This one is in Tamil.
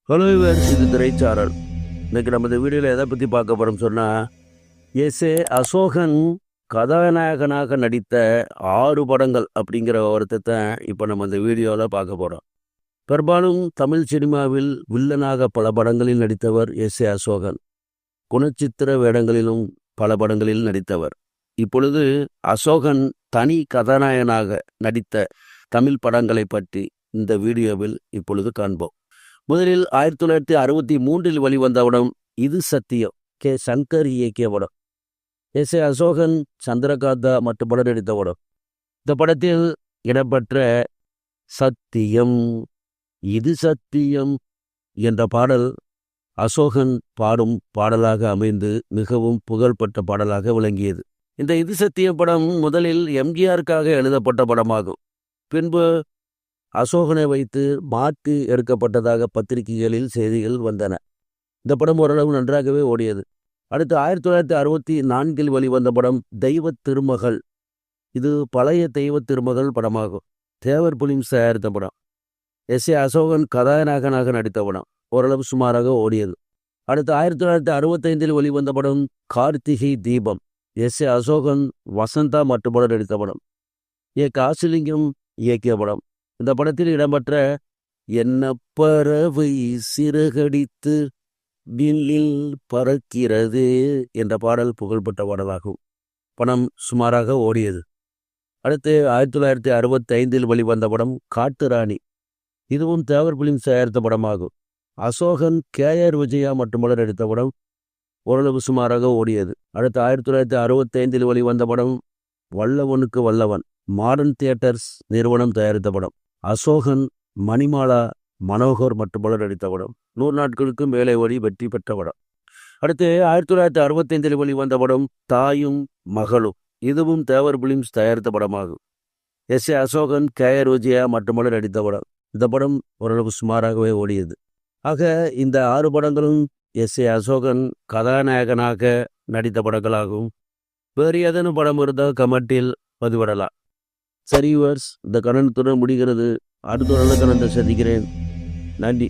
ஹலோ விவர்ஸ், இது திரைச்சாரல். இன்னைக்கு நம்ம இந்த வீடியோவில் எதை பற்றி பார்க்க போகிறோம் சொன்னால், எஸ்.ஏ. அசோகன் கதாநாயகனாக நடித்த 6 படங்கள் அப்படிங்கிற ஒருத்தத்தை இப்போ நம்ம இந்த வீடியோவில் பார்க்க போகிறோம். பெரும்பாலும் தமிழ் சினிமாவில் வில்லனாக பல படங்களில் நடித்தவர் எஸ்.ஏ. அசோகன். குணச்சித்திர வேடங்களிலும் பல படங்களில் நடித்தவர். இப்பொழுது அசோகன் தனி கதாநாயகனாக நடித்த தமிழ் படங்களை பற்றி இந்த வீடியோவில் இப்பொழுது காண்போம். முதலில் 1963 வெளிவந்த படம் இது சத்தியம். கே. சங்கர் இயக்கிய படம். எஸ்.ஏ. அசோகன், சந்திரகாந்தா மற்றும் படம் நடித்த படம். இந்த படத்தில் இடம்பெற்ற சத்தியம் இது சத்தியம் என்ற பாடல் அசோகன் பாடும் பாடலாக அமைந்து மிகவும் புகழ்பெற்ற பாடலாக விளங்கியது. இந்த இது சத்தியம் படம் முதலில் எம்ஜிஆருக்காக எழுதப்பட்ட படமாகும். பின்பு அசோகனை வைத்து மாற்றி எடுக்கப்பட்டதாக பத்திரிகைகளில் செய்திகள் வந்தன. இந்த படம் ஓரளவு நன்றாகவே ஓடியது. அடுத்து 1964 வெளிவந்த படம் தெய்வ திருமகள். இது பழைய தெய்வ திருமகள் படமாகும். தேவர் பிலிம்ஸ் தயாரித்த படம். எஸ்.ஏ. அசோகன் கதாநாயகனாக நடித்த படம். ஓரளவு சுமாராக ஓடியது. அடுத்து 1965 வெளிவந்த படம் கார்த்திகை தீபம். எஸ்.ஏ. அசோகன், வசந்தா மற்றும் படம் நடித்த படம். ஏ. காசிலிங்கம் இயக்கிய படம். இந்த படத்தில் இடம்பெற்ற என்ன பறவை சிறகடித்து வில்லில் பறக்கிறது என்ற பாடல் புகழ்பெற்ற பாடலாகும். படம் சுமாராக ஓடியது. அடுத்து 1965 வெளிவந்த படம் காட்டுராணி. இதுவும் தேவர் பிலிம்ஸ் தயாரித்த படமாகும். அசோகன், கே.ஆர். விஜயா மற்றும் படம் நடித்த படம். ஓரளவு சுமாராக ஓடியது. அடுத்து 1965 வெளிவந்த படம் வல்லவனுக்கு வல்லவன். மாடர்ன் தியேட்டர்ஸ் நிறுவனம் தயாரித்த படம். அசோகன், மணிமாலா, மனோகர் மற்றும் பலர் நடித்த படம். 100 நாட்களுக்கு மேலே ஓடி வெற்றி பெற்ற படம். அடுத்து 1965 வெளிவந்த படம் தாயும் மகளும். இதுவும் தேவர் பிலிம்ஸ் தயாரித்த படமாகும். எஸ்.ஏ. அசோகன், கே.ஆர். விஜயா மற்றும் பலர் நடித்த படம். இந்த படம் ஓரளவு சுமாராகவே ஓடியது. ஆக இந்த 6 படங்களும் எஸ்.ஏ. அசோகன் கதாநாயகனாக நடித்த படங்களாகும். வேறு ஏதேனும் படம் இருந்தால் கமெண்டில் பதிவிடலாம். சரி வியூவர்ஸ், இந்த கணத்துடன் முடிகிறது. அடுத்த நல்ல கணத்தை சந்திக்கிறேன். நன்றி.